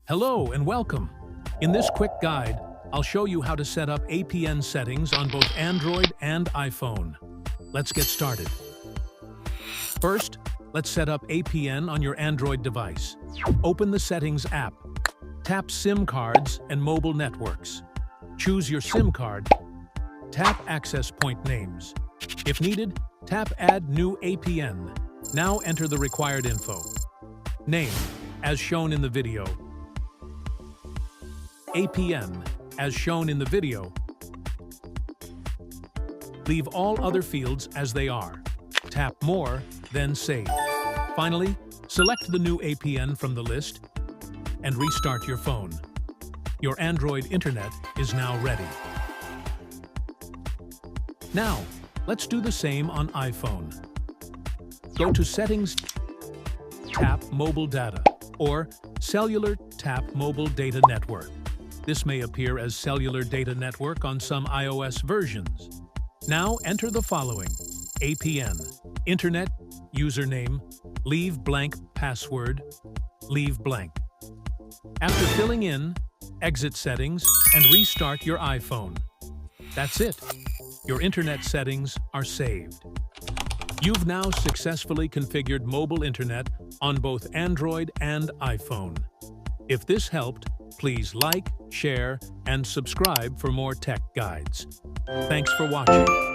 Hello and welcome. In this quick guide, I'll show you how to set up APN settings on both Android and iPhone. Let's get started. First, let's set up APN on your Android device. Open the Settings app. Tap SIM cards and mobile networks. Choose your SIM card. Tap Access Point Names. If needed, tap Add New APN. Now enter the required info. Name, as shown in the video. APN, as shown in the video. Leave all other fields as they are. Tap More, then Save. Finally, select the new APN from the list and restart your phone. Your Android internet is now ready. Now, let's do the same on iPhone. Go to Settings, tap Mobile Data, or Cellular, tap Mobile Data Network. This may appear as Cellular Data Network on some iOS versions. Now enter the following: APN, Internet, username, leave blank password, leave blank. After filling in, exit Settings and restart your iPhone. That's it. Your internet settings are saved. You've now successfully configured mobile internet on both Android and iPhone. If this helped, please like, share, and subscribe for more tech guides. Thanks for watching.